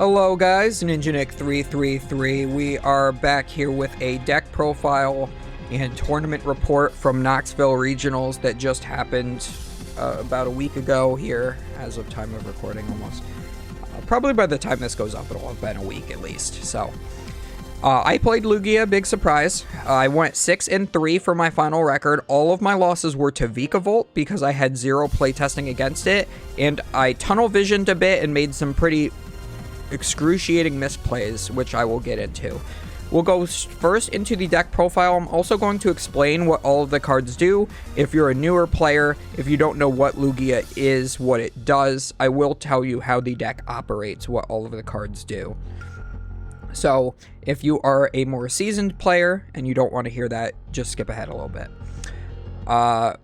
Hello guys, NinjaNick333. We are back here with a deck profile and tournament report from Knoxville Regionals that just happened about a week ago here, as of time of recording almost. Probably by the time this goes up, it'll have been a week at least. So, I played Lugia, big surprise. I went 6-3 for my final record. All of my losses were to Vikavolt because I had zero playtesting against it, and I tunnel visioned a bit and made some pretty excruciating misplays, which I will get into. We'll go first into the deck profile. I'm also going to explain what all of the cards do. If you're a newer player, if you don't know what Lugia is, what it does, I will tell you how the deck operates, what all of the cards do. So, if you are a more seasoned player and you don't want to hear that, just skip ahead a little bit.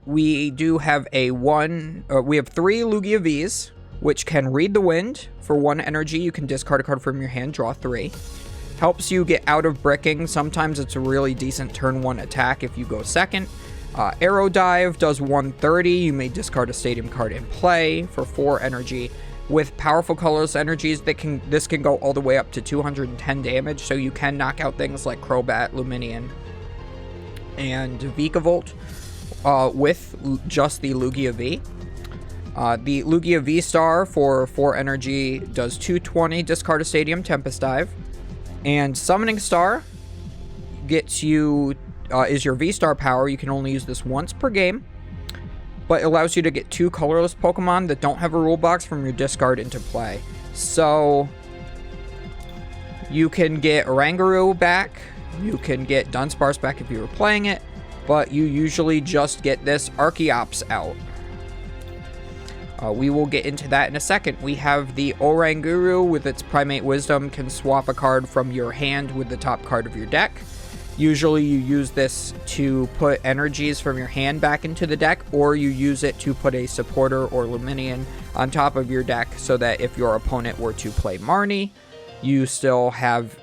We do have we have 3 Lugia Vs, which can read the wind. For 1 energy, you can discard a card from your hand, draw 3. Helps you get out of bricking. Sometimes it's a really decent turn 1 attack if you go second. Arrow Dive does 130. You may discard a stadium card in play for 4 energy. With powerful colorless energies, this can go all the way up to 210 damage, so you can knock out things like Crobat, Luminion, and Vikavolt with just the Lugia V. The Lugia VStar for 4 energy does 220, discard a stadium, Tempest Dive. And Summoning Star gets you, is your VStar power. You can only use this once per game, but it allows you to get 2 colorless Pokemon that don't have a rule box from your discard into play. So, you can get Oranguru back, you can get Dunsparce back if you were playing it, but you usually just get this Archeops out. We will get into that in a second. We have the Oranguru with its Primate Wisdom, can swap a card from your hand with the top card of your deck. Usually you use this to put energies from your hand back into the deck, or you use it to put a supporter or Luminion on top of your deck so that if your opponent were to play Marnie, you still have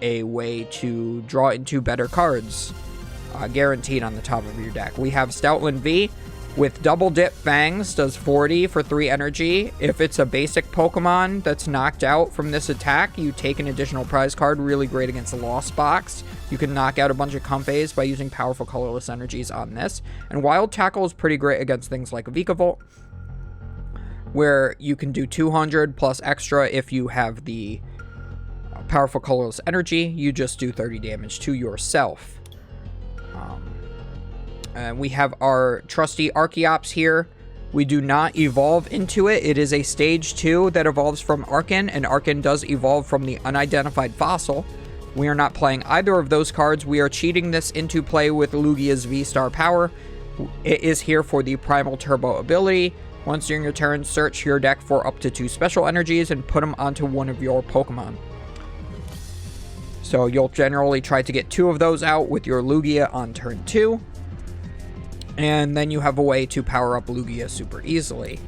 a way to draw into better cards, guaranteed on the top of your deck. We have Stoutland V with Double Dip Fangs, does 40 for 3 energy. If it's a basic Pokemon that's knocked out from this attack, you take an additional prize card, really great against the Lost Box. You can knock out a bunch of Comfeys by using powerful colorless energies on this. And Wild Tackle is pretty great against things like Vikavolt, where you can do 200 plus extra if you have the powerful colorless energy. You just do 30 damage to yourself. We have our trusty Archeops here. We do not evolve into it. It is a stage 2 that evolves from Archon, and Archon does evolve from the unidentified fossil. We are not playing either of those cards. We are cheating this into play with Lugia's V-Star power. It is here for the Primal Turbo ability. Once during your turn, search your deck for up to 2 special energies and put them onto one of your Pokemon. So you'll generally try to get 2 of those out with your Lugia on turn 2. And then you have a way to power up Lugia super easily.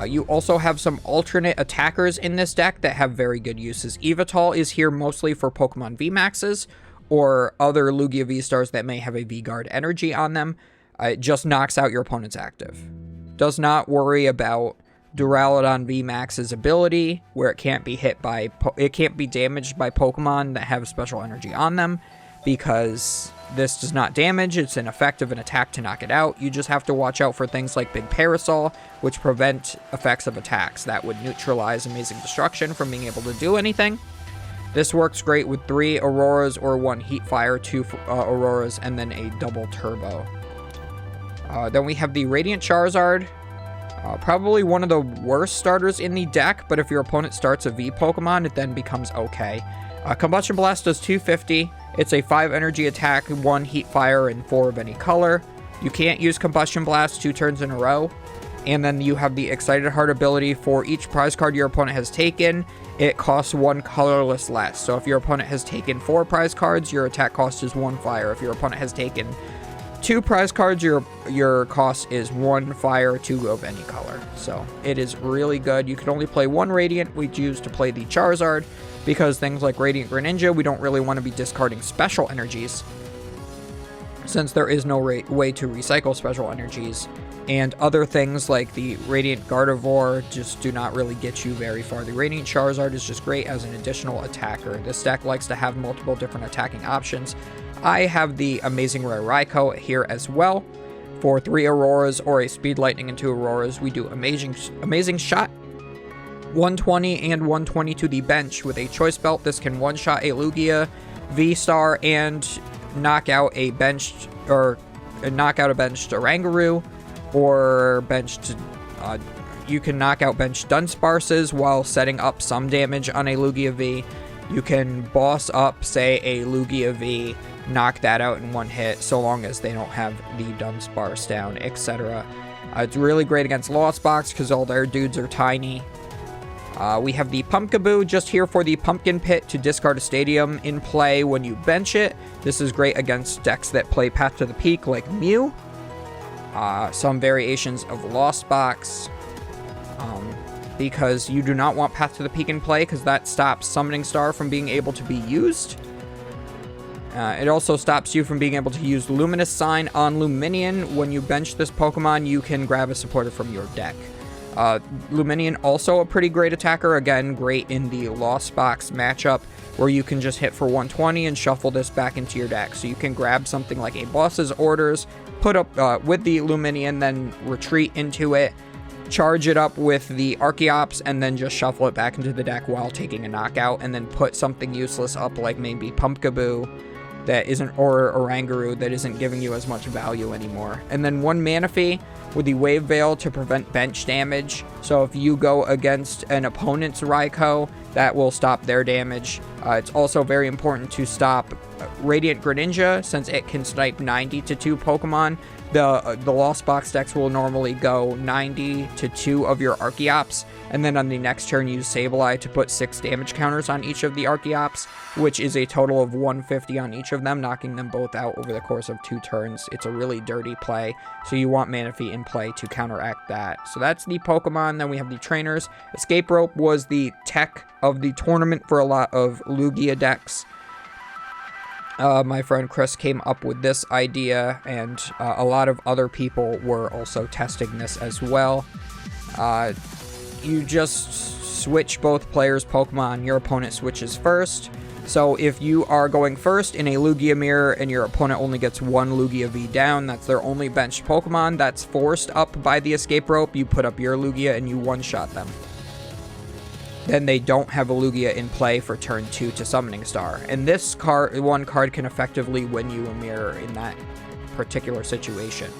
You also have some alternate attackers in this deck that have very good uses. Yveltal is here mostly for Pokemon VMAXs or other Lugia V-Stars that may have a V-Guard energy on them. It just knocks out your opponent's active. Does not worry about Duraludon VMAX's ability, where it can't be damaged by Pokemon that have special energy on them, because this does not damage. It's an effect of an attack to knock it out. You just have to watch out for things like Big Parasol, which prevent effects of attacks. That would neutralize Amazing Destruction from being able to do anything. This works great with 3 Auroras or 1 Heat Fire, 2 Auroras, and then a double Turbo. Then we have the Radiant Charizard. Probably one of the worst starters in the deck, but if your opponent starts a V Pokemon, it then becomes okay. Combustion Blast does 250. It's a 5 energy attack, 1 Heat Fire, and 4 of any color. You can't use Combustion Blast 2 turns in a row. And then you have the Excited Heart ability. For each prize card your opponent has taken, it costs 1 colorless less. So if your opponent has taken 4 prize cards, your attack cost is 1 fire. If your opponent has taken 2 prize cards, your cost is 1 fire, 2 of any color. So it is really good. You can only play 1 Radiant. We choose to play the Charizard because things like Radiant Greninja, we don't really want to be discarding special energies. since there is no way to recycle special energies. And other things like the Radiant Gardevoir just do not really get you very far. The Radiant Charizard is just great as an additional attacker. This deck likes to have multiple different attacking options. I have the Amazing Rare Raikou here as well. For 3 Auroras or a Speed Lightning and 2 Auroras, we do Amazing Shot, 120 and 120 to the bench. With a Choice Belt, this can one-shot a Lugia, VStar, and knock out a benched Oranguru, or benched, you can knock out benched Dunsparces while setting up some damage on a Lugia V. You can boss up, say, a Lugia V, knock that out in one hit, so long as they don't have the Dunsparce down, etc. It's really great against Lost Box because all their dudes are tiny. We have the Pumpkaboo just here for the Pumpkin Pit to discard a stadium in play when you bench it. This is great against decks that play Path to the Peak like Mew. Some variations of Lost Box, because you do not want Path to the Peak in play because that stops Summoning Star from being able to be used. It also stops you from being able to use Luminous Sign on Luminion. When you bench this Pokemon, you can grab a supporter from your deck. Luminion also a pretty great attacker, again great in the Lost Box matchup where you can just hit for 120 and shuffle this back into your deck. So you can grab something like a Boss's Orders, put up with the Luminion, then retreat into it, charge it up with the Archeops, and then just shuffle it back into the deck while taking a knockout, and then put something useless up like maybe Pumpkaboo that isn't, or Oranguru that isn't giving you as much value anymore. And then 1 Manaphy with the Wave Veil to prevent bench damage. So if you go against an opponent's Raikou, that will stop their damage. It's also very important to stop Radiant Greninja, since it can snipe 90 to 2 Pokemon. The Lost Box decks will normally go 90 to 2 of your Archeops, and then on the next turn use Sableye to put 6 damage counters on each of the Archeops, which is a total of 150 on each of them, knocking them both out over the course of 2 turns. It's a really dirty play, so you want Manaphy in play to counteract that. So that's the Pokemon. Then we have the trainers. Escape Rope was the tech of the tournament for a lot of Lugia decks. My friend Chris came up with this idea, and a lot of other people were also testing this as well. You just switch both players' Pokemon. Your opponent switches first. So if you are going first in a Lugia mirror and your opponent only gets 1 Lugia V down, that's their only benched Pokemon that's forced up by the escape rope, you put up your Lugia and you one-shot them. Then they don't have a Lugia in play for turn 2 to Summoning Star. And this one card can effectively win you a mirror in that particular situation.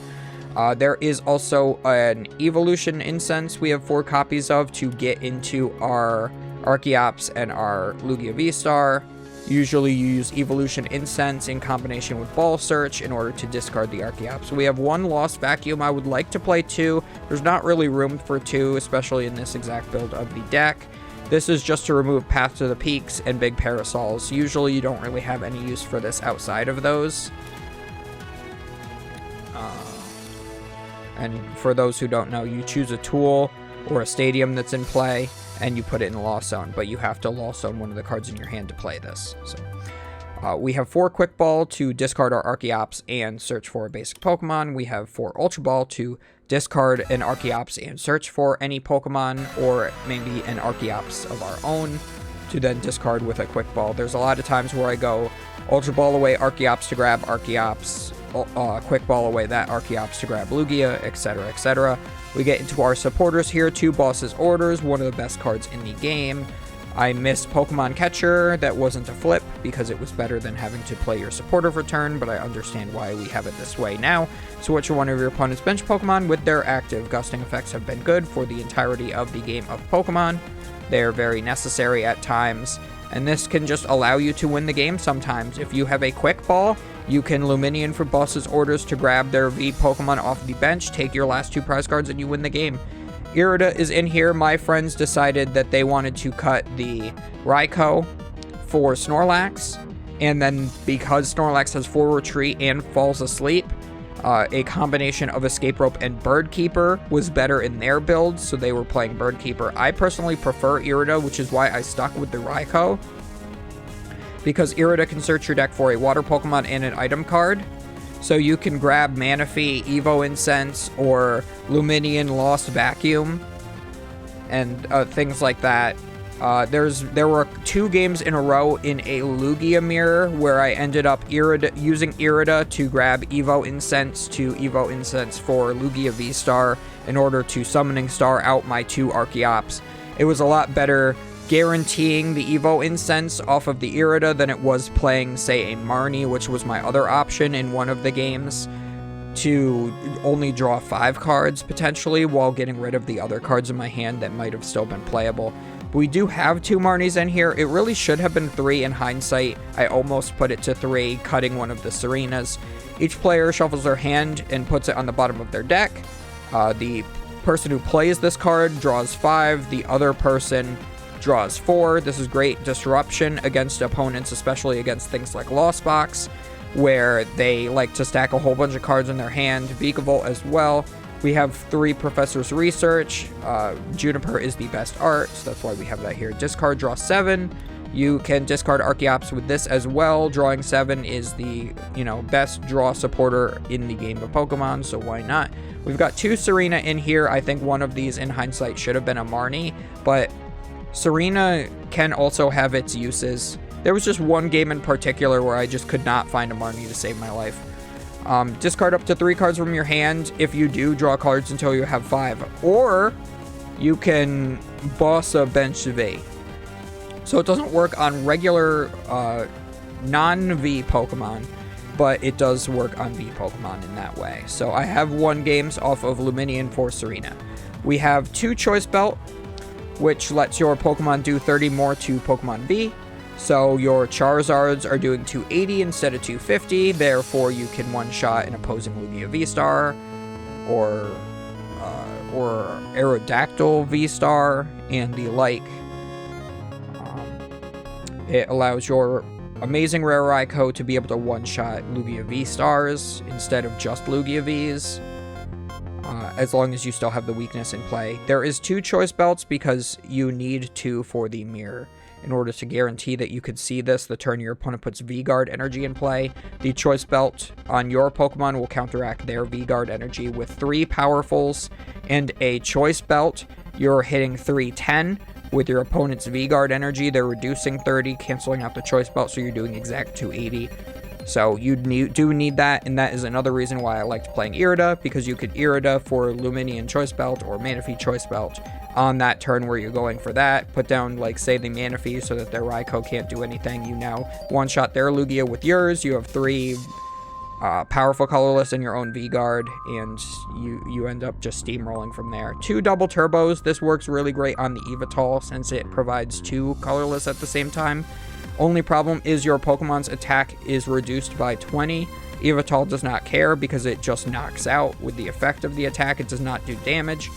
There is also an Evolution Incense we have 4 copies of to get into our Archeops and our Lugia V-Star. Usually you use Evolution Incense in combination with Ball Search in order to discard the Archeops. We have 1 Lost Vacuum. I would like to play 2. There's not really room for 2, especially in this exact build of the deck. This is just to remove Path to the Peaks and Big Parasols. Usually you don't really have any use for this outside of those. And for those who don't know, you choose a tool or a stadium that's in play, and you put it in the Lost Zone, but you have to Lost Zone one of the cards in your hand to play this. So, we have 4 Quick Ball to discard our Archeops and search for a basic Pokemon. We have 4 Ultra Ball to discard an Archeops and search for any Pokemon, or maybe an Archeops of our own, to then discard with a Quick Ball. There's a lot of times where I go Ultra Ball away Archeops to grab Archeops, Quick Ball away that Archeops to grab Lugia, etc., etc. We get into our supporters here. 2 Boss's Orders, one of the best cards in the game. I missed Pokemon Catcher. That wasn't a flip because it was better than having to play your supporter for turn, but I understand why we have it this way now. Switch one of your opponent's bench Pokemon with their active. Gusting effects have been good for the entirety of the game of Pokemon. They are very necessary at times, and this can just allow you to win the game sometimes. If you have a Quick Ball, you can Luminion for Boss's Orders to grab their V Pokemon off the bench, take your last 2 prize cards, and you win the game. Irida is in here. My friends decided that they wanted to cut the Raikou for Snorlax, and then because Snorlax has 4 Retreat and falls asleep, a combination of Escape Rope and Bird Keeper was better in their build, so they were playing Bird Keeper. I personally prefer Irida, which is why I stuck with the Raikou, because Irida can search your deck for a Water Pokemon and an item card. So you can grab Manaphy, Evo Incense, or Luminian Lost Vacuum, and things like that. There were 2 games in a row in a Lugia mirror where I ended up using Irida to grab Evo Incense for Lugia VStar in order to Summoning Star out my 2 Archeops. It was a lot better guaranteeing the Evo Incense off of the Irida than it was playing, say, a Marnie, which was my other option in one of the games, to only draw 5 cards potentially while getting rid of the other cards in my hand that might have still been playable. We do have 2 Marnies in here. It really should have been 3 in hindsight. I almost put it to 3, cutting one of the Serenas. Each player shuffles their hand and puts it on the bottom of their deck. The person who plays this card draws 5. The other person draws 4. This is great disruption against opponents, especially against things like Lost Box, where they like to stack a whole bunch of cards in their hand. Vikavolt as well. We have 3 Professor's Research. Juniper is the best art, so that's why we have that here. Discard, draw 7. You can discard Archeops with this as well. Drawing 7 is the, best draw supporter in the game of Pokemon, so why not? We've got 2 Serena in here. I think one of these in hindsight should have been a Marnie, but Serena can also have its uses. There was just one game in particular where I just could not find a Marnie to save my life. Discard up to 3 cards from your hand. If you do, draw cards until you have 5. Or you can boss a bench V. So it doesn't work on regular non-V Pokemon, but it does work on V Pokemon in that way. So I have 1 games off of Luminian for Serena. We have 2 Choice Belt, which lets your Pokemon do 30 more to Pokemon V. So your Charizards are doing 280 instead of 250, therefore you can one-shot an opposing Lugia V-Star, or Aerodactyl V-Star, and the like. It allows your amazing rare Raikou to be able to one-shot Lugia V-Stars instead of just Lugia Vs, as long as you still have the weakness in play. There is 2 Choice Belts because you need 2 for the mirror. In order to guarantee that you could see this the turn your opponent puts V-Guard energy in play, the Choice Belt on your Pokemon will counteract their V-Guard energy with 3 Powerfuls and a Choice Belt. You're hitting 310 with your opponent's V-Guard energy. They're reducing 30, canceling out the Choice Belt, so you're doing exact 280. So you do need that, and that is another reason why I liked playing Irida, because you could Irida for Luminian Choice Belt or Manaphy Choice Belt on that turn where you're going for that. Put down, like, say, the Manaphy so that their Raikou can't do anything. You now one-shot their Lugia with yours. You have 3 powerful colorless in your own V-Guard, and you end up just steamrolling from there. 2 double turbos. This works really great on the Yveltal since it provides 2 colorless at the same time. Only problem is your Pokemon's attack is reduced by 20. Yveltal does not care because it just knocks out with the effect of the attack. It does not do damage.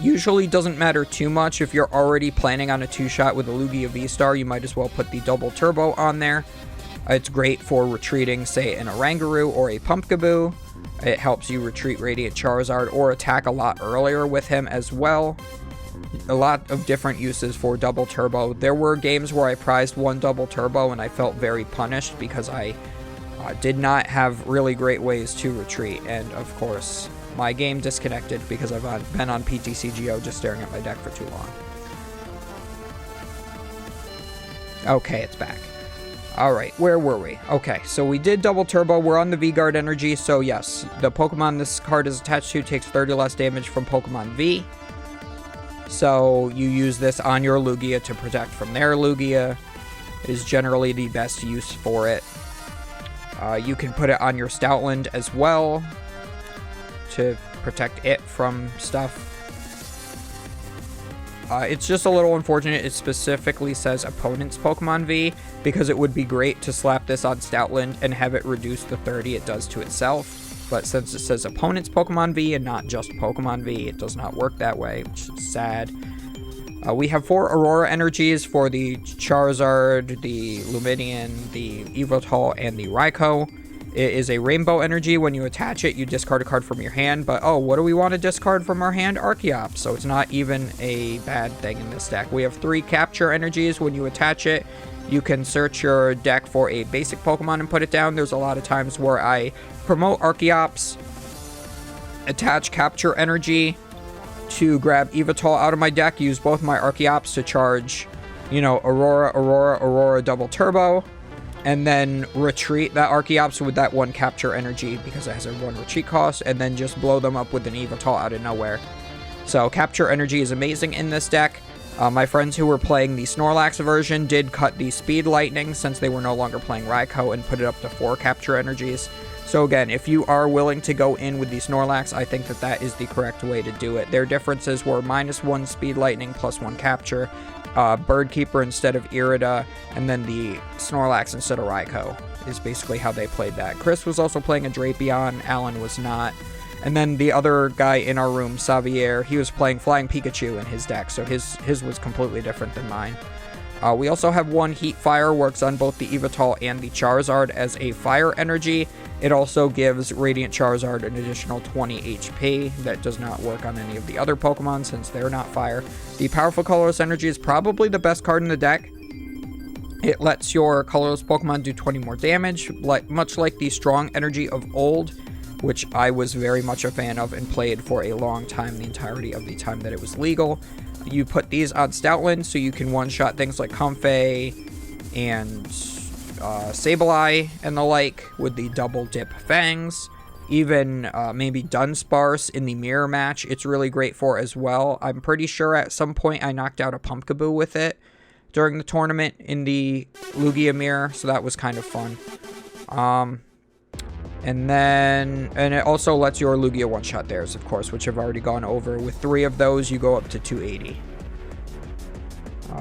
Usually doesn't matter too much. If you're already planning on a 2-shot with a Lugia V-Star, you might as well put the double turbo on there. It's great for retreating, say, an Oranguru or a Pumpkaboo. It helps you retreat Radiant Charizard or attack a lot earlier with him as well. A lot of different uses for double turbo. There were games where I prized 1 double turbo and I felt very punished because I did not have really great ways to retreat. And of course, my game disconnected because I've been on PTCGO just staring at my deck for too long. Okay, it's back. Alright, where were we? Okay, so we did double turbo. We're on the V-Guard energy, so yes, the Pokemon this card is attached to takes 30 less damage from Pokemon V. So you use this on your Lugia to protect from their Lugia. It is generally the best use for it. You can put it on your Stoutland as well to protect it from stuff. It's just a little unfortunate it specifically says opponent's Pokemon V, because it would be great to slap this on Stoutland and have it reduce the 30 it does to itself. But since it says opponent's Pokemon V and not just Pokemon V, it does not work that way, which is sad. We have 4 Aurora energies for the Charizard, the Luminian, the Yveltal, and the Raikou. It is a rainbow energy. When you attach it, you discard a card from your hand. But, oh, what do we want to discard from our hand? Archeops. So it's not even a bad thing in this deck. We have 3 capture energies. When you attach it, you can search your deck for a basic Pokemon and put it down. There's a lot of times where I promote Archeops, attach capture energy to grab Yveltal out of my deck, use both my Archeops to charge, you know, Aurora double turbo, and then retreat that Archeops with that 1 capture energy because it has a 1 retreat cost, and then just blow them up with an Yveltal out of nowhere. So capture energy is amazing in this deck. My friends who were playing the Snorlax version did cut the Speed Lightning since they were no longer playing Raikou and put it up to 4 capture energies. So again, if you are willing to go in with the Snorlax, I think that that is the correct way to do it. Their differences were -1 Speed Lightning, +1 capture, Bird Keeper instead of Irida, and then the Snorlax instead of Raikou is basically how they played that. Chris was also playing a Drapion, Alan was not. And then the other guy in our room, Xavier, he was playing Flying Pikachu in his deck, so his was completely different than mine. We also have 1 Heat Fire, works on both the Yveltal and the Charizard as a fire energy. It also gives Radiant Charizard an additional 20 HP. That does not work on any of the other Pokemon since they're not fire. The Powerful Colorless Energy is probably the best card in the deck. It lets your colorless Pokemon do 20 more damage, much like the Strong Energy of old, which I was very much a fan of and played for a long time, the entirety of the time that it was legal. You put these on Stoutland so you can one-shot things like Comfey and Sableye and the like with the double dip fangs. Even maybe Dunsparce in the mirror match, it's really great for as well. I'm pretty sure at some point I knocked out a Pumpkaboo with it during the tournament in the Lugia mirror, so that was kind of fun. And it also lets your Lugia one-shot theirs, of course, which I've already gone over. With 3 of those, you go up to 280.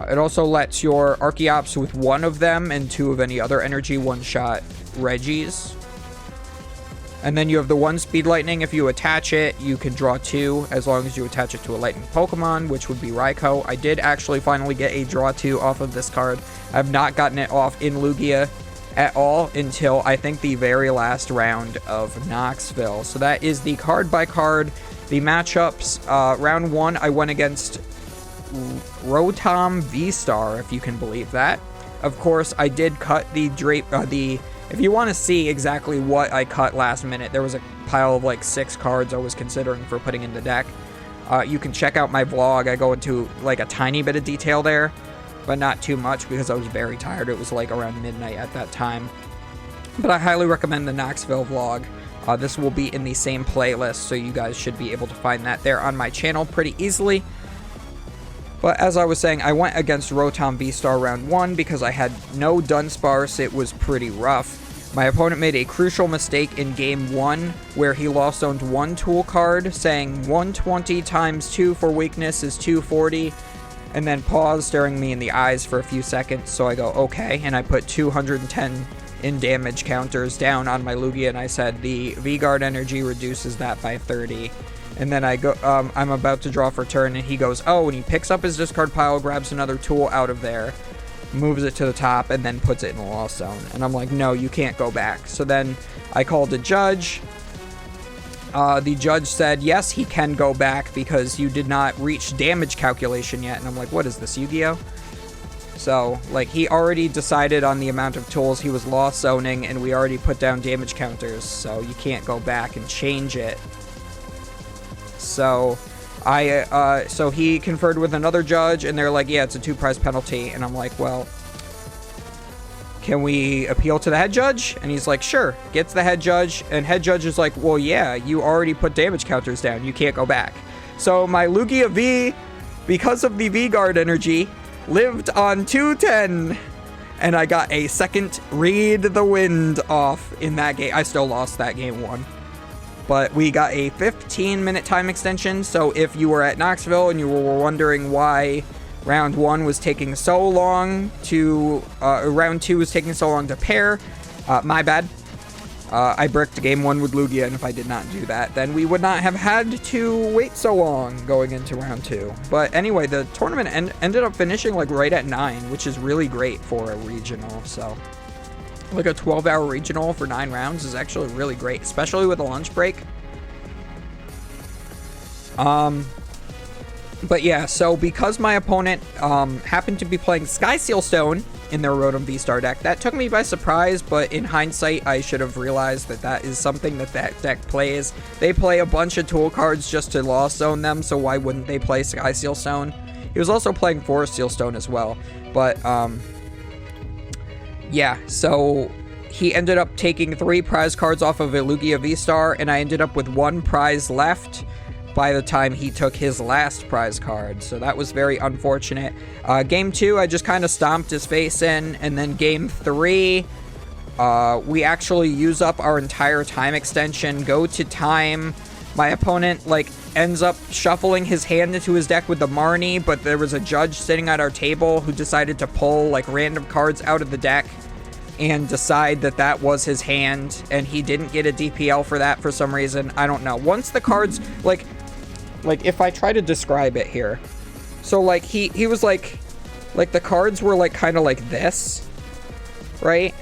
It also lets your Archeops with 1 of them and 2 of any other energy one-shot Regis. And then you have the 1 Speed Lightning. If you attach it, you can draw 2 as long as you attach it to a Lightning Pokemon, which would be Raikou. I did actually finally get a draw 2 off of this card. I've not gotten it off in Lugia at all until I think the very last round of Knoxville. So that is the card by card. The matchups, round 1, I went against Rotom VStar, if you can believe that. Of course, I did cut the if you want to see exactly what I cut last minute, there was a pile of like 6 cards I was considering for putting in the deck. You can check out my vlog. I go into like a tiny bit of detail there, but not too much because I was very tired. It was like around midnight at that time. But I highly recommend the Knoxville vlog. This will be in the same playlist, so you guys should be able to find that there on my channel pretty easily. But as I was saying, I went against Rotom V-Star round 1 because I had no Dunsparce. It was pretty rough. My opponent made a crucial mistake in game 1 where he lost owned 1 tool card, saying 120 times 2 for weakness is 240, and then paused, staring me in the eyes for a few seconds. So I go, okay, and I put 210 in damage counters down on my Lugia, and I said the V-Guard energy reduces that by 30. And then I go, I'm about to draw for turn, and he goes, oh, and he picks up his discard pile, grabs another tool out of there, moves it to the top, and then puts it in the lost zone. And I'm like, no, you can't go back. So then I called a judge. The judge said, yes, he can go back because you did not reach damage calculation yet. And I'm like, what is this, Yu-Gi-Oh? So, like, he already decided on the amount of tools he was lost zoning, and we already put down damage counters, so you can't go back and change it. So so he conferred with another judge, and they're like, yeah, it's a 2-prize penalty. And I'm like, well, can we appeal to the head judge? And he's like, sure. Gets the head judge, and head judge is like, well, yeah, you already put damage counters down. You can't go back. So my Lugia V, because of the V-Guard energy, lived on 210. And I got a second Read the Wind off in that game. I still lost that game 1. But we got a 15-minute time extension, so if you were at Knoxville and you were wondering why round 1 was taking so long to, round 2 was taking so long to pair, my bad. I bricked game 1 with Lugia, and if I did not do that, then we would not have had to wait so long going into round 2. But anyway, the tournament ended up finishing like right at 9, which is really great for a regional, so like a 12-hour regional for 9 rounds is actually really great, especially with a lunch break. But yeah, so because my opponent happened to be playing Sky Seal Stone in their Rotom VStar deck, that took me by surprise, but in hindsight, I should have realized that that is something that deck plays. They play a bunch of tool cards just to Lost Zone them, so why wouldn't they play Sky Seal Stone? He was also playing Forest Seal Stone as well, but yeah, so he ended up taking 3 prize cards off of a Lugia VStar, and I ended up with 1 prize left by the time he took his last prize card, so that was very unfortunate. Game 2, I just kind of stomped his face in, and then Game 3, we actually use up our entire time extension, go to time. My opponent, like, ends up shuffling his hand into his deck with the Marnie, but there was a judge sitting at our table who decided to pull, like, random cards out of the deck and decide that that was his hand, and he didn't get a DPL for that for some reason. I don't know. Once the cards, like if I try to describe it here, so like he was like the cards were like kind of like this, right?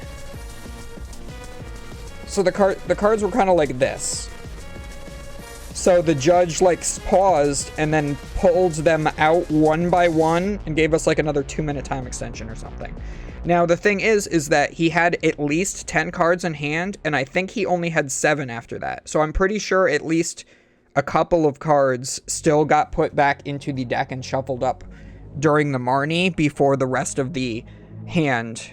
So the cards were kind of like this. So the judge like paused and then pulled them out one by one and gave us like another 2-minute time extension or something. Now the thing is that he had at least 10 cards in hand, and I think he only had 7 after that. So I'm pretty sure at least a couple of cards still got put back into the deck and shuffled up during the Marnie before the rest of the hand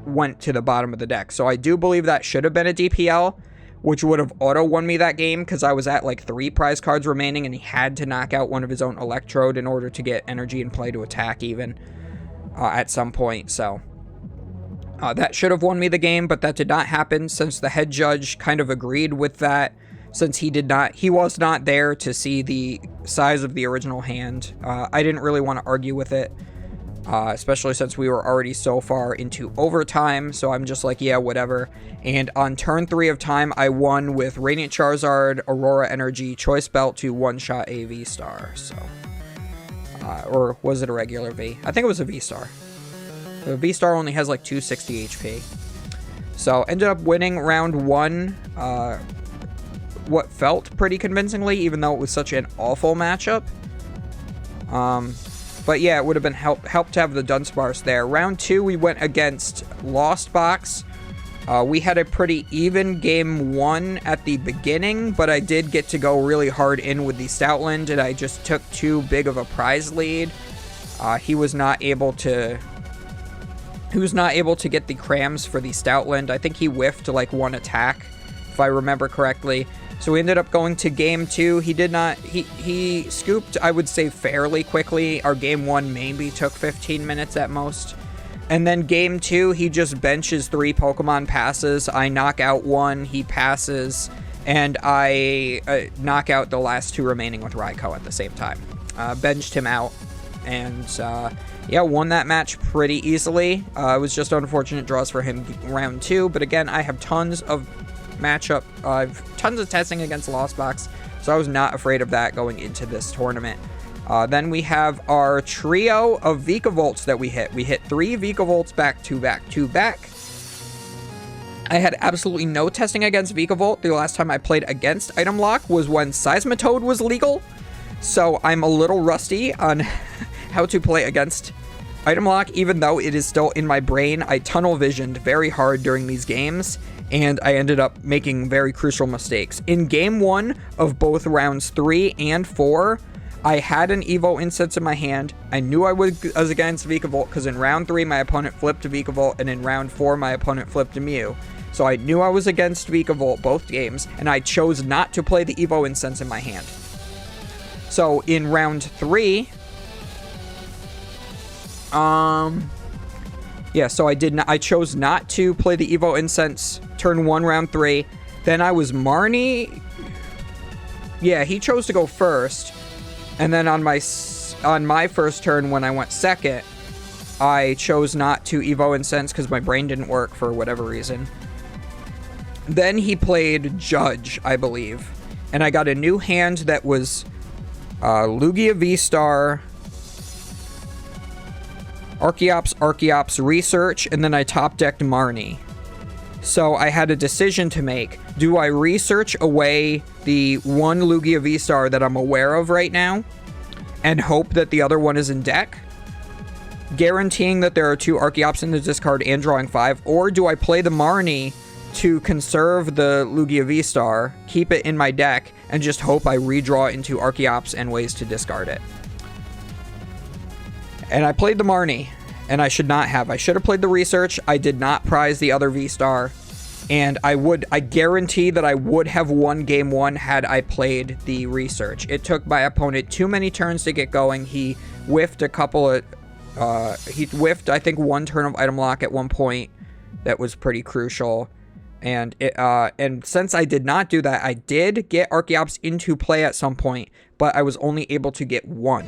went to the bottom of the deck. So I do believe that should have been a DPL, which would have auto-won me that game because I was at like 3 prize cards remaining and he had to knock out one of his own Electrode in order to get energy in play to attack even at some point. So that should have won me the game, but that did not happen since the head judge kind of agreed with that. Since he was not there to see the size of the original hand. I didn't really want to argue with it, especially since we were already so far into overtime, so I'm just like, yeah, whatever. And on turn 3 of time, I won with Radiant Charizard, Aurora Energy, Choice Belt to one-shot a V-Star, so... or was it a regular V? I think it was a V-Star. The V-Star only has like 260 HP. So, ended up winning round 1, what felt pretty convincingly, even though it was such an awful matchup. But yeah, it would have been helped to have the Dunsparce there. Round 2, we went against Lost Box. We had a pretty even game 1 at the beginning, but I did get to go really hard in with the Stoutland, and I just took too big of a prize lead. He was not able to get the crams for the Stoutland. I think he whiffed like 1 attack, if I remember correctly. So we ended up going to game 2. He scooped, I would say, fairly quickly. Our game 1 maybe took 15 minutes at most. And then game 2, he just benches 3 Pokemon passes. I knock out 1, he passes, and I knock out the last 2 remaining with Raikou at the same time. Benched him out, and yeah, won that match pretty easily. It was just unfortunate draws for him round 2, but again, I have tons of tons of testing against Lost Box, so I was not afraid of that going into this tournament. Then we have our trio of Vikavolt that we hit. We hit 3 Vikavolts back to back to back. I had absolutely no testing against Vikavolt. The last time I played against Item Lock was when Seismitoad was legal, so I'm a little rusty on how to play against Item Lock, even though it is still in my brain. I tunnel visioned very hard during these games, and I ended up making very crucial mistakes. In game 1 of both rounds 3 and 4, I had an Evo Incense in my hand. I knew I was against Vikavolt because in round 3 my opponent flipped to Vikavolt, and in round 4 my opponent flipped to Mew. So I knew I was against Vikavolt both games, and I chose not to play the Evo Incense in my hand. So in round 3, yeah, so I chose not to play the Evo Incense turn 1, round 3. Then I was Marnie. Yeah, he chose to go first. And then on my first turn, when I went second, I chose not to Evo Incense because my brain didn't work for whatever reason. Then he played Judge, I believe. And I got a new hand that was Lugia VStar, Archeops, Research, and then I top-decked Marnie. So I had a decision to make. Do I research away the one Lugia VStar that I'm aware of right now and hope that the other one is in deck, guaranteeing that there are 2 Archeops in the discard and drawing 5, or do I play the Marnie to conserve the Lugia V-Star, keep it in my deck, and just hope I redraw into Archeops and ways to discard it? And I played the Marnie, and I should not have. I should have played the Research. I did not prize the other V-Star, and I guarantee that I would have won game 1 had I played the Research. It took my opponent too many turns to get going. He whiffed a couple of... I think, 1 turn of item lock at one point. That was pretty crucial. And since I did not do that, I did get Archeops into play at some point, but I was only able to get 1.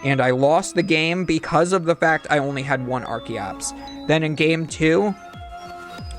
And I lost the game because of the fact I only had 1 Archeops. Then in game 2,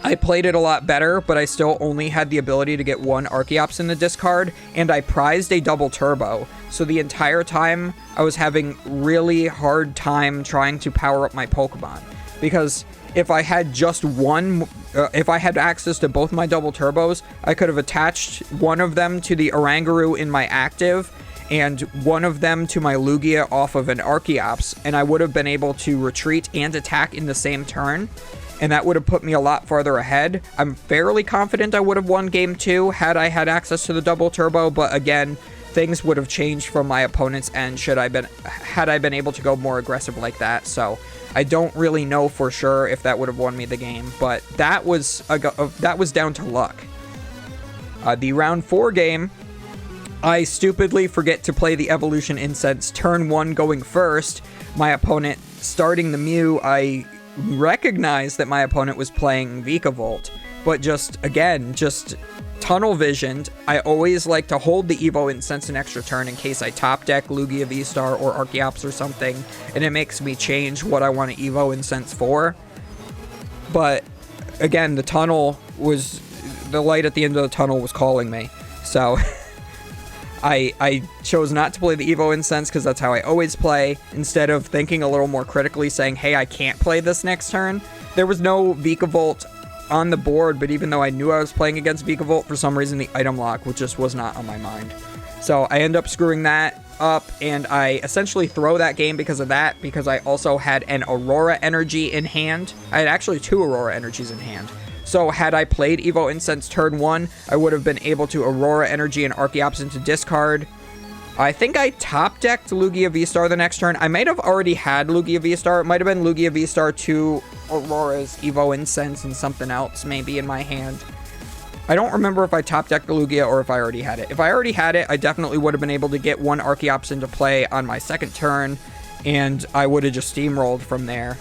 I played it a lot better, but I still only had the ability to get 1 Archeops in the discard, and I prized a double turbo. So the entire time, I was having really hard time trying to power up my Pokemon. Because if I had just one, if I had access to both my double turbos, I could have attached one of them to the Oranguru in my active, and one of them to my Lugia off of an Archeops, and I would have been able to retreat and attack in the same turn. And that would have put me a lot farther ahead. I'm fairly confident I would have won game 2 had I had access to the double turbo, but again, things would have changed from my opponent's end had I been able to go more aggressive like that. So I don't really know for sure if that would have won me the game, but that was down to luck. The round 4 game, I stupidly forget to play the Evolution Incense turn 1 going first. My opponent starting the Mew, I recognized that my opponent was playing Vikavolt, but just tunnel visioned. I always like to hold the Evo Incense an extra turn in case I top deck Lugia V-Star or Archeops or something, and it makes me change what I want to Evo Incense for. But again, the light at the end of the tunnel was calling me, so I chose not to play the Evo Incense because that's how I always play, instead of thinking a little more critically, saying, hey, I can't play this next turn. There was no Vikavolt on the board, but even though I knew I was playing against Vikavolt, for some reason the item lock just was not on my mind. So I end up screwing that up, and I essentially throw that game because of that, because I also had an Aurora Energy in hand. I had actually 2 Aurora Energies in hand. So had I played Evo Incense turn 1, I would have been able to Aurora Energy and Archeops into discard. I think I top-decked Lugia V-Star the next turn. I might have already had Lugia V-Star. It might have been Lugia V-Star 2, Aurora's Evo Incense, and something else maybe in my hand. I don't remember if I top-decked the Lugia or if I already had it. If I already had it, I definitely would have been able to get 1 Archeops into play on my second turn, and I would have just steamrolled from there.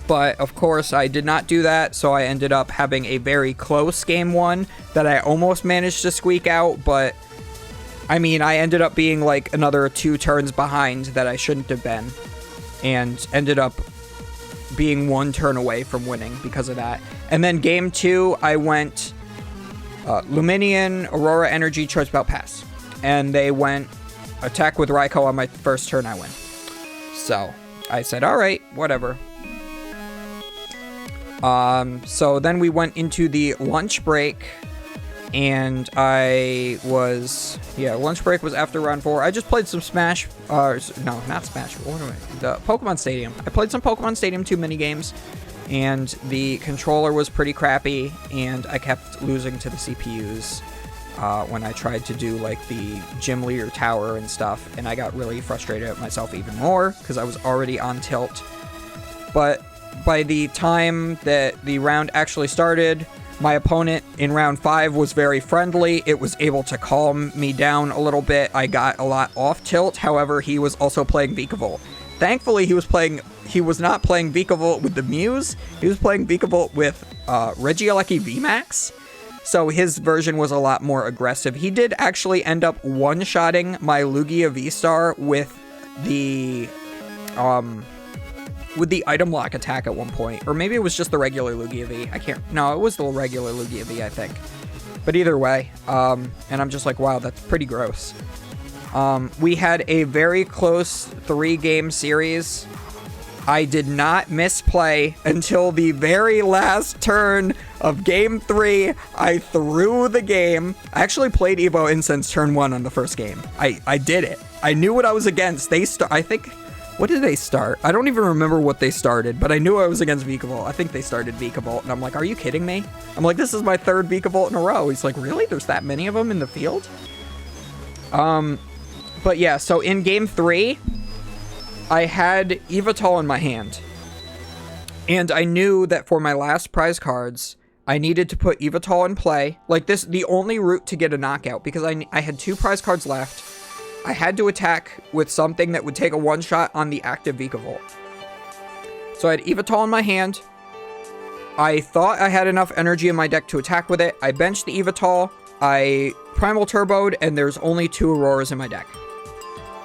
But of course I did not do that, so I ended up having a very close game 1 that I almost managed to squeak out, but I mean, I ended up being like another 2 turns behind that I shouldn't have been, and ended up being 1 turn away from winning because of that. And then game 2, I went Luminion, Aurora Energy, Choice Belt Pass, and they went attack with Raikou on my first turn. I win. So I said, all right, whatever. So then we went into the lunch break, and lunch break was after round 4. I just played some Smash, no, not Smash, the Pokemon Stadium. I played some Pokemon Stadium 2 minigames, and the controller was pretty crappy, and I kept losing to the CPUs, when I tried to do, like, the gym leader tower and stuff, and I got really frustrated at myself even more, because I was already on tilt. But by the time that the round actually started, my opponent in round 5 was very friendly. It was able to calm me down a little bit. I got a lot off tilt. However, he was also playing Vikavolt. Thankfully, he was not playing Vikavolt with the Muse. He was playing Vikavolt with Regieleki VMAX. So his version was a lot more aggressive. He did actually end up one-shotting my Lugia V-Star with the item lock attack at one point. Or maybe it was just the regular Lugia V. No, it was the regular Lugia V, I think. But either way, and I'm just like, wow, that's pretty gross. We had a very close 3-game series. I did not misplay until the very last turn of Game 3. I threw the game. I actually played Evo Incense turn 1 on the first game. I did it. I knew what I was against. I think... What did they start? I don't even remember what they started, but I knew I was against Vikavolt. I think they started Vikavolt, and I'm like, are you kidding me? I'm like, this is my third Vikavolt in a row. He's like, really? There's that many of them in the field? But yeah, so in Game 3, I had Yveltal in my hand. And I knew that for my last prize cards, I needed to put Yveltal in play. Like this, the only route to get a knockout, because I had 2 prize cards left. I had to attack with something that would take a one-shot on the active Vikavolt. So I had Yveltal in my hand. I thought I had enough energy in my deck to attack with it. I benched the Yveltal. I Primal Turboed, and there's only 2 Auroras in my deck.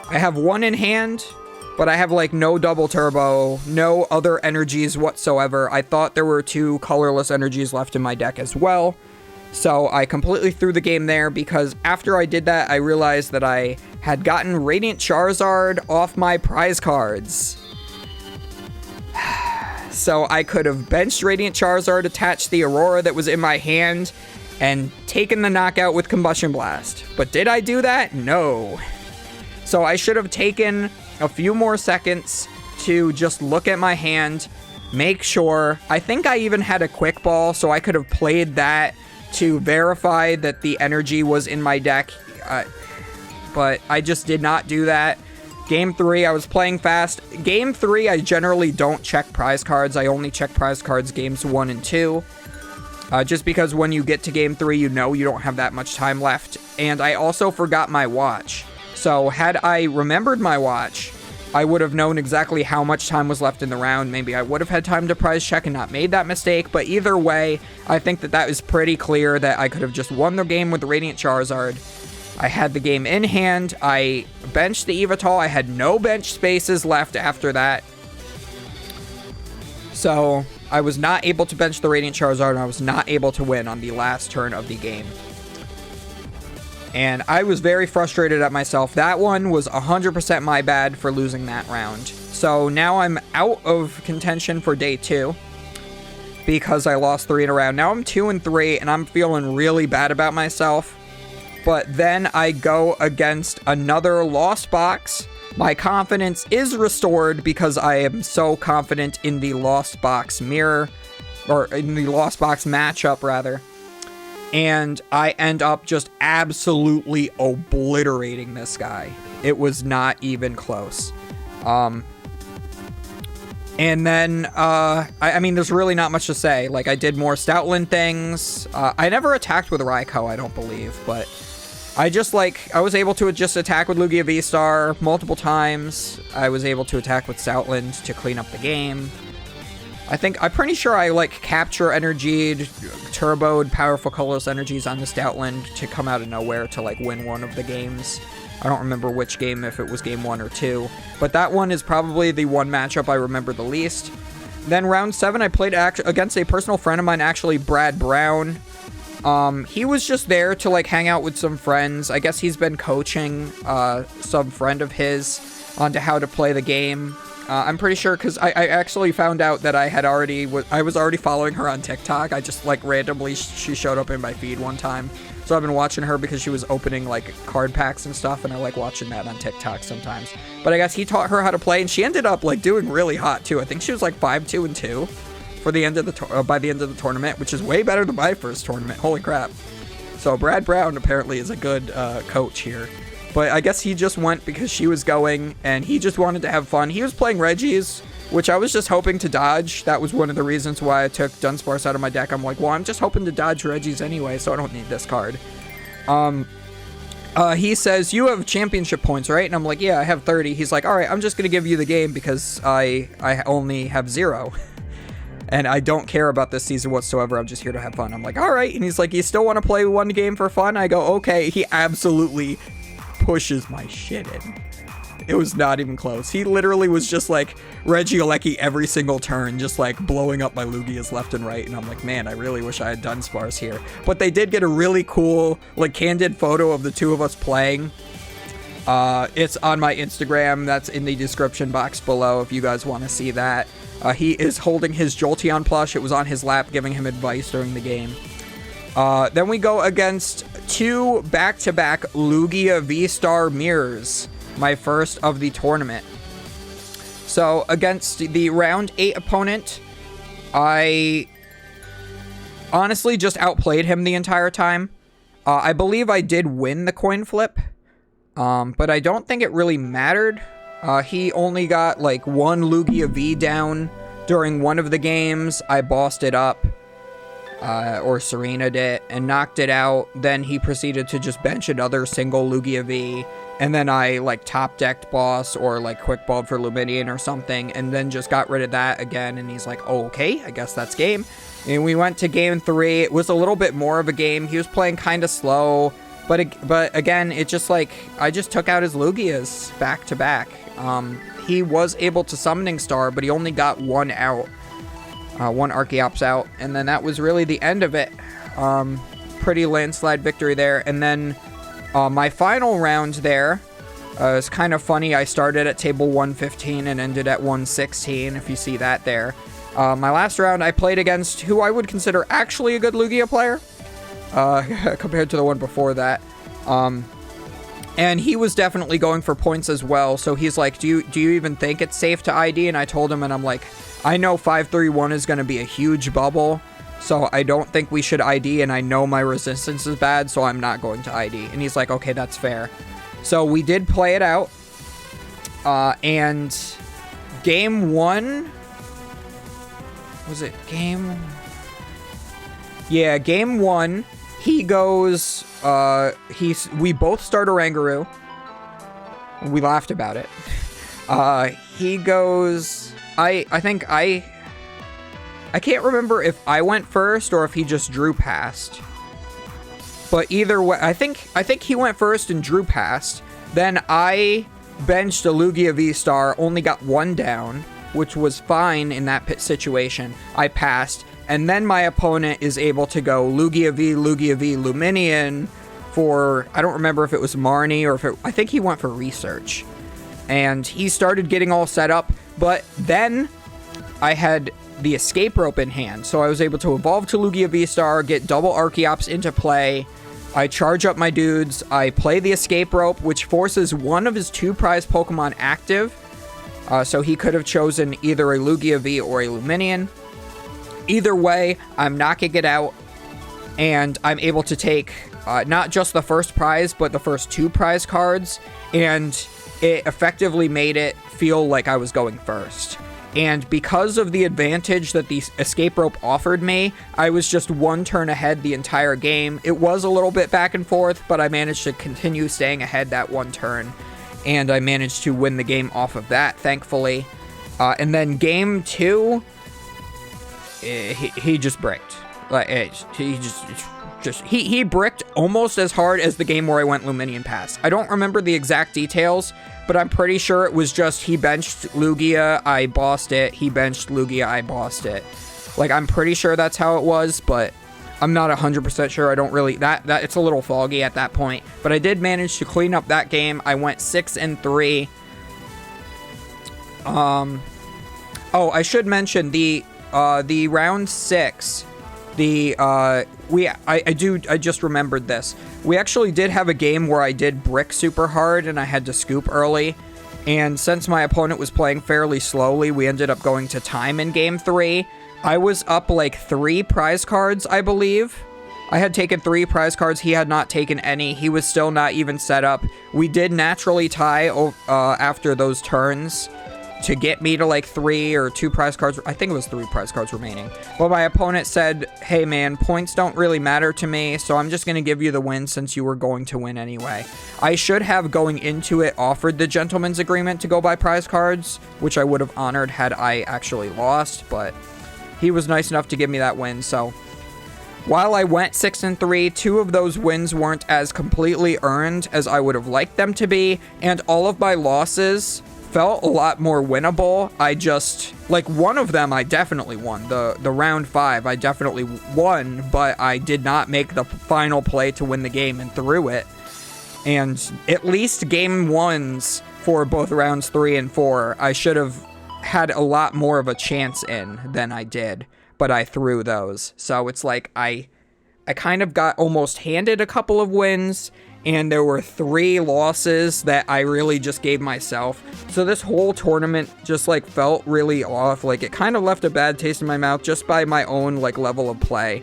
I have 1 in hand, but I have like no double turbo, no other energies whatsoever. I thought there were 2 colorless energies left in my deck as well. So I completely threw the game there because after I did that, I realized that I had gotten Radiant Charizard off my prize cards. So I could have benched Radiant Charizard, attached the Aurora that was in my hand, and taken the knockout with Combustion Blast. But did I do that? No. So I should have taken a few more seconds to just look at my hand, make sure. I think I even had a Quick Ball, so I could have played that to verify that the energy was in my deck, but I just did not do that. Game 3, I was playing fast. Game 3, I generally don't check prize cards. I only check prize cards games 1 and 2, just because when you get to Game 3, you know you don't have that much time left. And I also forgot my watch. So had I remembered my watch, I would have known exactly how much time was left in the round. Maybe I would have had time to prize check and not made that mistake. But either way, I think that is pretty clear that I could have just won the game with the Radiant Charizard. I had the game in hand. I benched the Yveltal. I had no bench spaces left after that. So I was not able to bench the Radiant Charizard, and I was not able to win on the last turn of the game. And I was very frustrated at myself. That one was 100% my bad for losing that round. So now I'm out of contention for day 2 because I lost 3 in a round. Now I'm 2-3, and I'm feeling really bad about myself. But then I go against another Lost Box. My confidence is restored because I am so confident in the Lost Box mirror, or in the Lost Box matchup, rather. And I end up just absolutely obliterating this guy. It was not even close. And then, I mean, there's really not much to say. Like, I did more Stoutland things. I never attacked with Raikou, I don't believe. But I just, I was able to just attack with Lugia VStar multiple times. I was able to attack with Stoutland to clean up the game. I'm pretty sure I, capture energied, turboed, powerful colorless energies on the Stoutland to come out of nowhere to, win one of the games. I don't remember which game, if it was game 1 or 2. But that one is probably the one matchup I remember the least. Then round 7, I played against a personal friend of mine, actually, Brad Brown. He was just there to, hang out with some friends. I guess he's been coaching some friend of his onto how to play the game. I'm pretty sure, because I actually found out that I was already following her on TikTok. I just, randomly, she showed up in my feed one time. So I've been watching her because she was opening, card packs and stuff, and I like watching that on TikTok sometimes. But I guess he taught her how to play, and she ended up, doing really hot, too. I think she was, 5-2-2 for the end of the by the end of the tournament, which is way better than my first tournament. Holy crap. So Brad Brown apparently is a good coach here. But I guess he just went because she was going, and he just wanted to have fun. He was playing Regis, which I was just hoping to dodge. That was one of the reasons why I took Dunsparce out of my deck. I'm like, well, I'm just hoping to dodge Regis anyway, so I don't need this card. He says, you have championship points, right? And I'm like, yeah, I have 30. He's like, all right, I'm just going to give you the game because I only have 0. And I don't care about this season whatsoever. I'm just here to have fun. I'm like, all right. And he's like, you still want to play one game for fun? I go, okay. He absolutely pushes my shit in. It was not even close. He literally was just Regieleki every single turn, just blowing up my Lugias left and right. And I'm like, man, I really wish I had Dunsparce here. But they did get a really cool, candid photo of the two of us playing. It's on my Instagram. That's in the description box below if you guys want to see that. He is holding his Jolteon plush. It was on his lap, giving him advice during the game. Then we go against 2 back-to-back Lugia VStar mirrors, my first of the tournament. So against the round 8 opponent, I honestly just outplayed him the entire time. I believe I did win the coin flip, but I don't think it really mattered. He only got like 1 Lugia V down during one of the games. I bossed it up, or Serena'd it, and knocked it out. Then he proceeded to just bench another single Lugia V, and then I like top decked boss or like quick balled for Luminian or something, and then just got rid of that again. And he's like, oh, okay, I guess that's game. And we went to game 3. It was a little bit more of a game. He was playing kind of slow, but again, it just like, I just took out his Lugias back to back. He was able to Summoning Star, but he only got 1 out, 1 Archeops out, and then that was really the end of it. Pretty landslide victory there. And then my final round there is kind of funny. I started at table 115 and ended at 116, if you see that there. My last round, I played against who I would consider actually a good Lugia player, compared to the one before that. And he was definitely going for points as well. So he's like, do you even think it's safe to ID? And I told him, and I'm like, I know 531 is going to be a huge bubble, so I don't think we should ID, and I know my resistance is bad, so I'm not going to ID. And he's like, okay, that's fair. So we did play it out. And game 1... Was it game? Yeah, game 1. He goes, we both start Oranguru. We laughed about it. He goes, I can't remember if I went first or if he just drew past. But either way, I think he went first and drew past. Then I benched a Lugia V-Star, only got 1 down, which was fine in that situation. I passed, and then my opponent is able to go Lugia V, Luminian for, I don't remember if it was Marnie or I think he went for Research. And he started getting all set up, but then I had the Escape Rope in hand, so I was able to evolve to Lugia V-Star, get double Archeops into play. I charge up my dudes, I play the Escape Rope, which forces one of his 2 prize Pokemon active. So he could have chosen either a Lugia V or a Luminian. Either way, I'm knocking it out, and I'm able to take not just the first prize, but the first 2 prize cards, and it effectively made it feel like I was going first. And because of the advantage that the Escape Rope offered me, I was just 1 turn ahead the entire game. It was a little bit back and forth, but I managed to continue staying ahead that 1 turn. And I managed to win the game off of that, thankfully. And then game 2, he just bricked. Like he bricked almost as hard as the game where I went Luminian past. I don't remember the exact details, but I'm pretty sure it was just he benched Lugia, I bossed it. He benched Lugia, I bossed it. Like, I'm pretty sure that's how it was, but I'm not 100% sure. I don't really, that it's a little foggy at that point, but I did manage to clean up that game. I went 6-3. Oh, I should mention the round 6, I just remembered this. We actually did have a game where I did brick super hard and I had to scoop early. And since my opponent was playing fairly slowly, we ended up going to time in game 3. I was up like 3 prize cards, I believe. I had taken 3 prize cards. He had not taken any. He was still not even set up. We did naturally tie after those turns to get me to like 3 or 2 prize cards. I think it was 3 prize cards remaining. Well, my opponent said, hey man, points don't really matter to me, so I'm just going to give you the win since you were going to win anyway. I should have, going into it, offered the gentleman's agreement to go buy prize cards, which I would have honored had I actually lost, but he was nice enough to give me that win. So while I went 6-3, 2 of those wins weren't as completely earned as I would have liked them to be, and all of my losses felt a lot more winnable. I just, like, one of them I definitely won. The round 5 I definitely won, but I did not make the final play to win the game and threw it. And at least game ones for both rounds 3 and 4, I should have had a lot more of a chance in than I did, but I threw those. So it's like I kind of got almost handed a couple of wins, and there were 3 losses that I really just gave myself. So this whole tournament just like felt really off. Like it kind of left a bad taste in my mouth just by my own like level of play.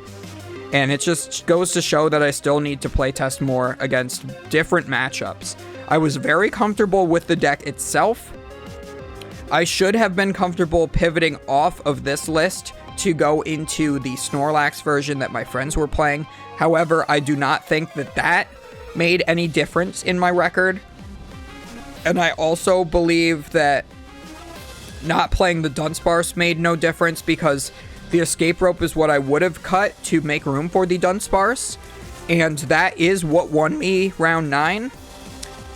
And it just goes to show that I still need to play test more against different matchups. I was very comfortable with the deck itself. I should have been comfortable pivoting off of this list to go into the Snorlax version that my friends were playing. However, I do not think that that made any difference in my record. And I also believe that not playing the Dunsparce made no difference, because the escape rope is what I would have cut to make room for the Dunsparce, and that is what won me round 9.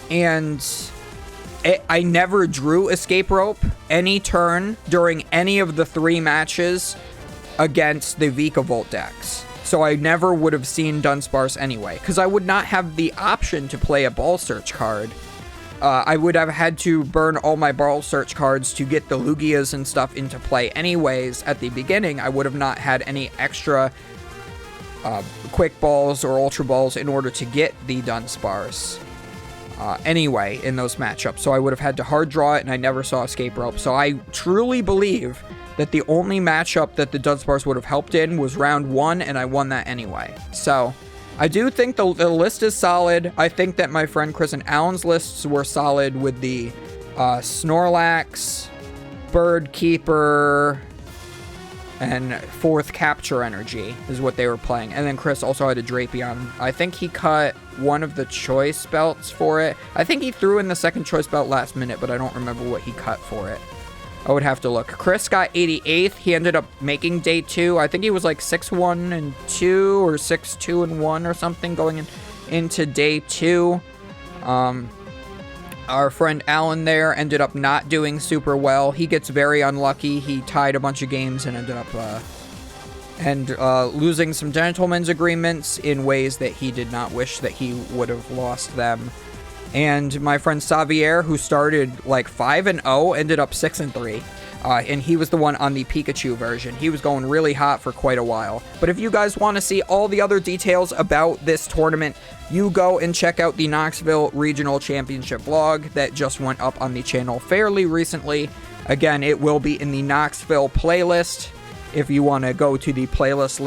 And I never drew escape rope any turn during any of the 3 matches against the Vikavolt decks. So I never would have seen Dunsparce anyway, because I would not have the option to play a Ball Search card. I would have had to burn all my Ball Search cards to get the Lugias and stuff into play anyways at the beginning. I would have not had any extra Quick Balls or Ultra Balls in order to get the Dunsparce anyway in those matchups. So I would have had to hard draw it, and I never saw Escape Rope. So I truly believe that the only matchup that the Dunsparce would have helped in was round 1, and I won that anyway. So I do think the list is solid. I think that my friend Chris and Alan's lists were solid with the Snorlax, Bird Keeper, and 4th Capture Energy is what they were playing. And then Chris also had a Drapion. I think he cut one of the choice belts for it. I think he threw in the 2nd choice belt last minute, but I don't remember what he cut for it. I would have to look. Chris got 88th. He ended up making day 2. I think he was like 6-1-2 or 6-2-1 or something going into day 2. Our friend Alan there ended up not doing super well. He gets very unlucky. He tied a bunch of games and ended up losing some gentlemen's agreements in ways that he did not wish that he would have lost them. And my friend Xavier, who started like 5-0, ended up 6-3. And he was the one on the Pikachu version. He was going really hot for quite a while. But if you guys want to see all the other details about this tournament, you go and check out the Knoxville Regional Championship vlog that just went up on the channel fairly recently. Again, it will be in the Knoxville playlist. If you want to go to the playlist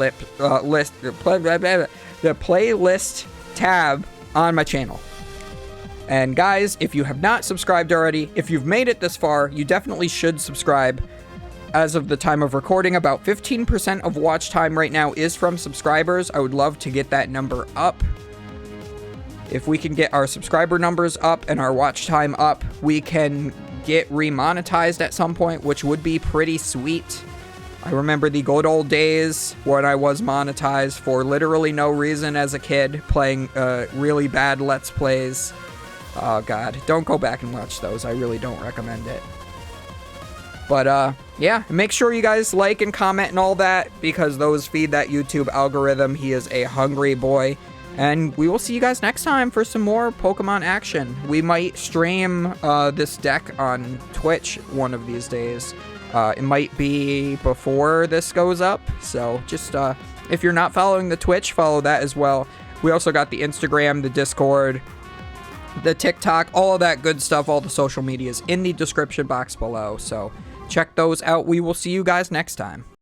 the playlist tab on my channel. And guys, if you have not subscribed already, if you've made it this far, you definitely should subscribe. As of the time of recording, about 15% of watch time right now is from subscribers. I would love to get that number up. If we can get our subscriber numbers up and our watch time up, we can get remonetized at some point, which would be pretty sweet. I remember the good old days when I was monetized for literally no reason as a kid, playing really bad Let's Plays. Oh god, don't go back and watch those. I really don't recommend it. But yeah, make sure you guys like and comment and all that, because those feed that YouTube algorithm. He is a hungry boy. And we will see you guys next time for some more Pokemon action. We might stream this deck on Twitch one of these days. It might be before this goes up. So just if you're not following the Twitch, follow that as well. We also got the Instagram, the Discord, the TikTok, all of that good stuff, all the social medias in the description box below. So check those out. We will see you guys next time.